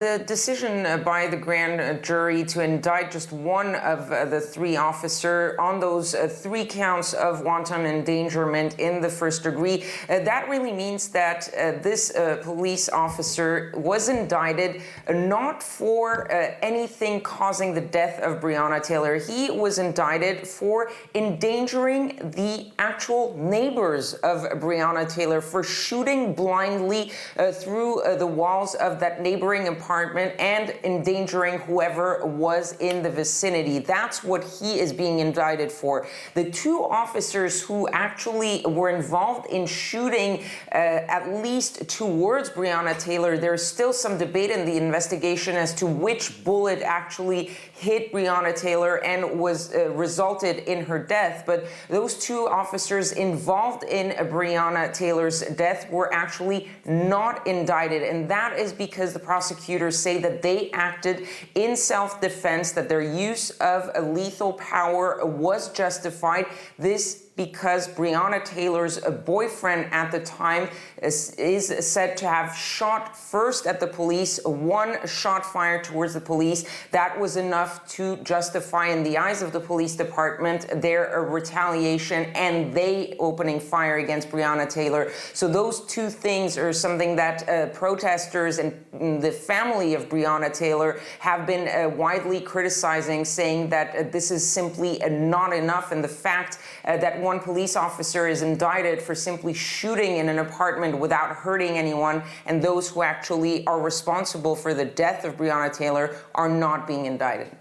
The decision by the grand jury to indict just one of the three officers on those three counts of wanton endangerment in the first degree, that really means that this police officer was indicted not for anything causing the death of Breonna Taylor. He was indicted for endangering the actual neighbors of Breonna Taylor, for shooting blindly through the walls of that neighboring apartment and endangering whoever was in the vicinity. That's what he is being indicted for. The two officers who actually were involved in shooting at least towards Breonna Taylor, there's still some debate in the investigation as to which bullet actually hit Breonna Taylor and was resulted in her death. But those two officers involved in Breonna Taylor's death were actually not indicted. And that is because the prosecutors say that they acted in self-defense, that their use of lethal power was justified. This because Breonna Taylor's boyfriend at the time is said to have shot first at the police, one shot fired towards the police. That was enough to justify, in the eyes of the police department, their retaliation and they opening fire against Breonna Taylor. So those two things are something that protesters and the family of Breonna Taylor have been widely criticizing, saying that this is simply not enough. And the fact that one police officer is indicted for simply shooting in an apartment without hurting anyone, and those who actually are responsible for the death of Breonna Taylor are not being indicted.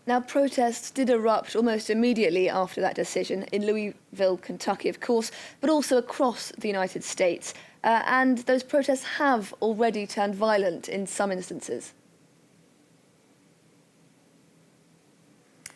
Now, protests did erupt almost immediately after that decision in Louisville, Kentucky, of course, but also across the United States. And those protests have already turned violent in some instances.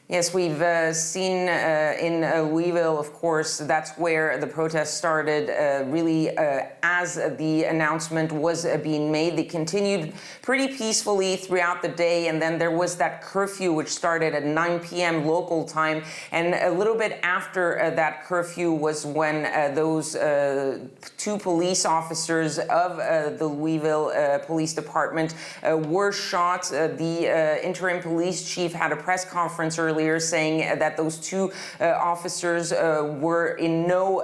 Yes, we've seen in Louisville, of course, that's where the protest started, really as the announcement was being made. They continued pretty peacefully throughout the day, and then there was that curfew which started at 9 p.m. local time, and a little bit after that curfew was when those two police officers of the Louisville Police Department were shot. The interim police chief had a press conference earlier saying that those two officers were in no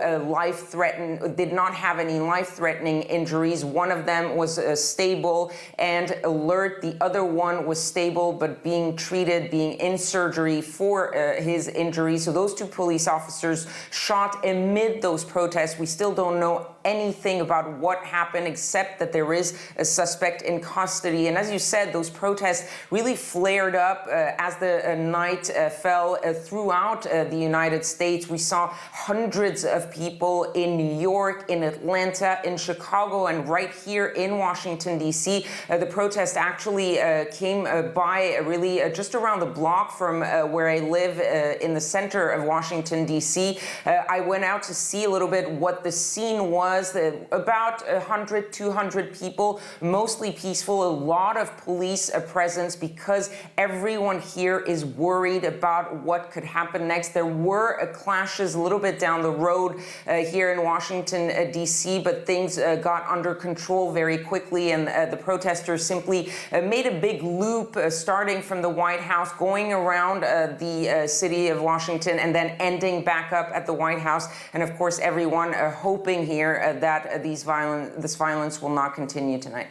did not have any life-threatening injuries. One of them was stable and alert. The other one was stable but being treated, being in surgery for his injuries. So those two police officers shot amid those protests. We still don't know anything about what happened, except that there is a suspect in custody. And as you said, those protests really flared up as the night fell throughout the United States. We saw hundreds of people in New York, in Atlanta, in Chicago, and right here in Washington, D.C. The protest actually came by really just around the block from where I live in the center of Washington, D.C. I went out to see a little bit what the scene was. About 100, 200 people, mostly peaceful, a lot of police presence because everyone here is worried about what could happen next. There were clashes a little bit down the road here in Washington, D.C., but things got under control very quickly, and the protesters simply made a big loop starting from the White House, going around the city of Washington, and then ending back up at the White House. And of course, everyone hoping here that this violence will not continue tonight.